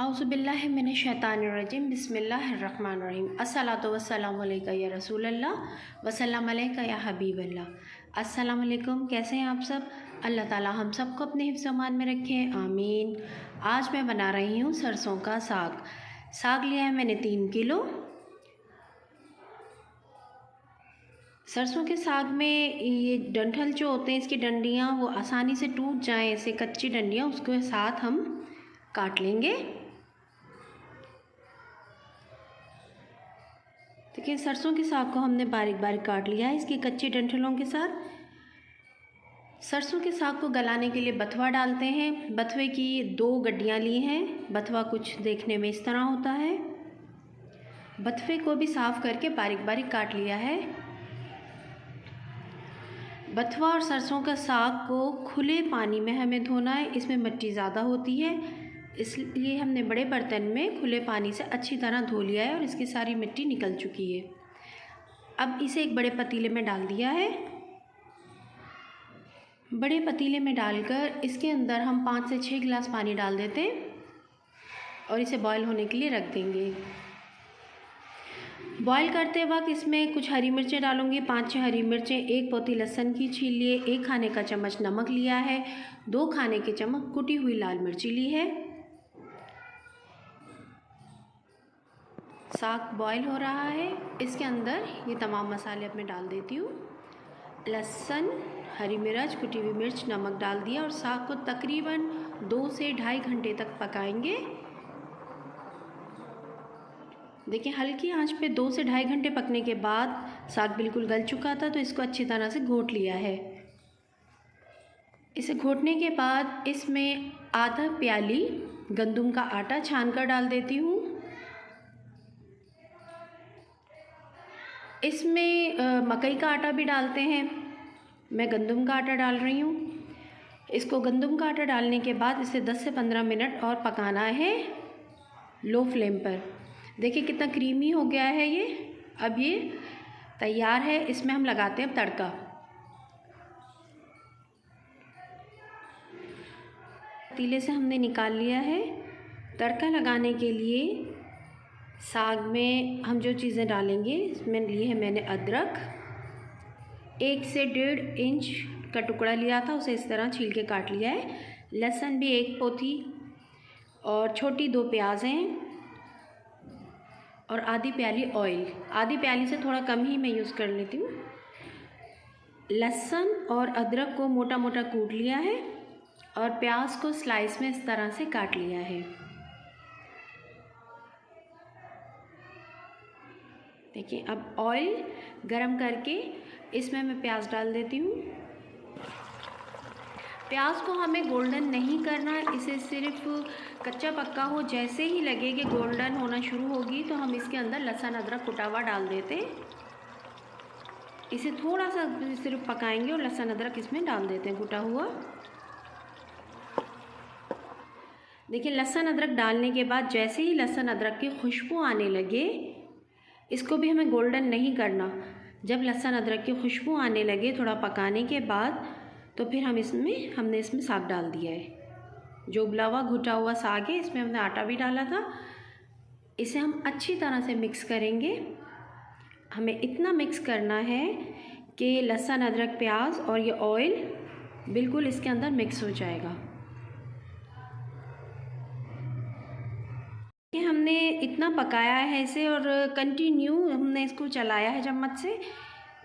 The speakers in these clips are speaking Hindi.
औज़ुबिल्लाहि मिनश्शैतानिर्रजीम बिस्मिल्लाहिर्रहमानिर्रहीम अस्सलातु वस्सलामु अलैका या रसूलल्लाह वसल्लम अलैका या हबीबल्लाह। अस्सलाम वालेकुम, कैसे हैं आप सब। अल्लाह ताला हम सबको अपने हिफ्ज़-ओ-अमान में रखे, आमीन। आज मैं बना रही हूँ सरसों का साग। साग लिया है मैंने 3 किलो। सरसों के साग में ये डंठल जो होते हैं, इसकी डंडियाँ वो आसानी से टूट जाएँ, ऐसे कच्ची डंडियाँ उसके साथ हम काट लेंगे। देखिए सरसों के साग को हमने बारीक बारीक काट लिया है इसकी कच्ची डंठलों के साथ। सरसों के साग को गलाने के लिए बथुआ डालते हैं। बथुए की 2 गड्डियाँ ली हैं। बथुआ कुछ देखने में इस तरह होता है। बथुए को भी साफ़ करके बारीक बारीक काट लिया है। बथुआ और सरसों का साग को खुले पानी में हमें धोना है, इसमें मिट्टी ज़्यादा होती है, इसलिए हमने बड़े बर्तन में खुले पानी से अच्छी तरह धो लिया है और इसकी सारी मिट्टी निकल चुकी है। अब इसे एक बड़े पतीले में डाल दिया है। बड़े पतीले में डालकर इसके अंदर हम 5 से 6 गिलास पानी डाल देते हैं और इसे बॉईल होने के लिए रख देंगे। बॉईल करते वक्त इसमें कुछ हरी मिर्चें डालूंगी, 5-6 हरी मिर्चें, 1 पोती लहसुन की छील लिए, 1 खाने का चम्मच नमक लिया है, 2 खाने के चम्मच कुटी हुई लाल मिर्ची ली है। साग बॉईल हो रहा है, इसके अंदर ये तमाम मसाले अब मैं डाल देती हूँ। लहसुन, हरी मिर्च, कुटी हुई मिर्च, नमक डाल दिया और साग को तकरीबन 2 से ढाई घंटे तक पकाएंगे। देखिए हल्की आंच पे 2 से ढाई घंटे पकने के बाद साग बिल्कुल गल चुका था, तो इसको अच्छी तरह से घोट लिया है। इसे घोटने के बाद इसमें आधा प्याली गंदम का आटा छान कर डाल देती हूँ। इसमें मकई का आटा भी डालते हैं, मैं गंदम का आटा डाल रही हूँ। इसको गंदम का आटा डालने के बाद इसे 10 से 15 मिनट और पकाना है लो फ्लेम पर। देखिए कितना क्रीमी हो गया है ये। अब ये तैयार है, इसमें हम लगाते हैं तड़का। पतीले से हमने निकाल लिया है। तड़का लगाने के लिए साग में हम जो चीज़ें डालेंगे, इसमें ली है मैंने अदरक, 1 से 1.5 इंच का टुकड़ा लिया था, उसे इस तरह छील के काट लिया है। लहसुन भी 1 पोथी और छोटी 2 प्याज हैं और आधी प्याली ऑयल। आधी प्याली से थोड़ा कम ही मैं यूज़ कर लेती हूँ। लहसुन और अदरक को मोटा मोटा कूट लिया है और प्याज को स्लाइस में इस तरह से काट लिया है। देखिए अब ऑयल गरम करके इसमें मैं प्याज डाल देती हूँ। प्याज को हमें गोल्डन नहीं करना, इसे सिर्फ कच्चा पक्का हो, जैसे ही लगे कि गोल्डन होना शुरू होगी तो हम इसके अंदर लहसुन अदरक कुटा हुआ डाल देते हैं। इसे थोड़ा सा सिर्फ पकाएंगे और लहसुन अदरक इसमें डाल देते हैं कुटा हुआ। देखिए लहसुन अदरक डालने के बाद जैसे ही लहसुन अदरक की खुशबू आने लगे, इसको भी हमें गोल्डन नहीं करना। जब लहसुन अदरक की खुशबू आने लगे थोड़ा पकाने के बाद, तो फिर हमने इसमें साग डाल दिया है। जो उबला हुआ घुटा हुआ साग है, इसमें हमने आटा भी डाला था। इसे हम अच्छी तरह से मिक्स करेंगे। हमें इतना मिक्स करना है कि लहसुन अदरक प्याज और ये ऑयल बिल्कुल इसके अंदर मिक्स हो जाएगा। हमने इतना पकाया है इसे और कंटिन्यू हमने इसको चलाया है चम्मच से,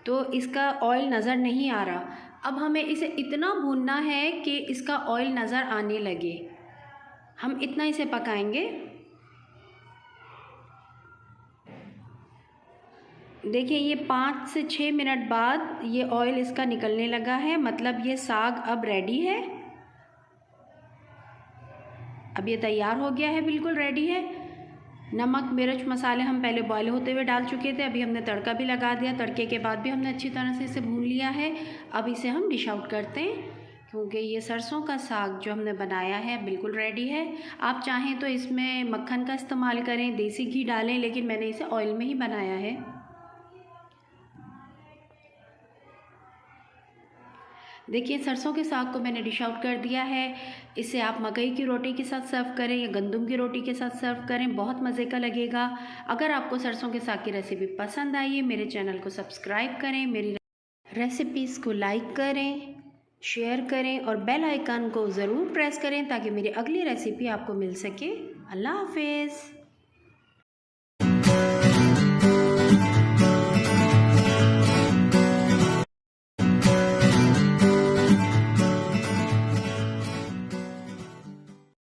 तो इसका ऑयल नज़र नहीं आ रहा। अब हमें इसे इतना भूनना है कि इसका ऑयल नज़र आने लगे। हम इतना इसे पकाएंगे। देखिए ये 5 से 6 मिनट बाद ये ऑयल इसका निकलने लगा है, मतलब ये साग अब रेडी है। अब ये तैयार हो गया है, बिल्कुल रेडी है। नमक मिर्च मसाले हम पहले बॉयल होते हुए डाल चुके थे, अभी हमने तड़का भी लगा दिया। तड़के के बाद भी हमने अच्छी तरह से इसे भून लिया है। अब इसे हम डिश आउट करते हैं, क्योंकि ये सरसों का साग जो हमने बनाया है बिल्कुल रेडी है। आप चाहें तो इसमें मक्खन का इस्तेमाल करें, देसी घी डालें, लेकिन मैंने इसे ऑयल में ही बनाया है। देखिए सरसों के साग को मैंने डिश आउट कर दिया है। इसे आप मकई की रोटी के साथ सर्व करें या गंदम की रोटी के साथ सर्व करें, बहुत मज़े का लगेगा। अगर आपको सरसों के साग की रेसिपी पसंद आई है, मेरे चैनल को सब्सक्राइब करें, मेरी रेसिपीज़ को लाइक करें, शेयर करें और बेल आइकन को ज़रूर प्रेस करें ताकि मेरी अगली रेसिपी आपको मिल सके। अल्लाह हाफिज़।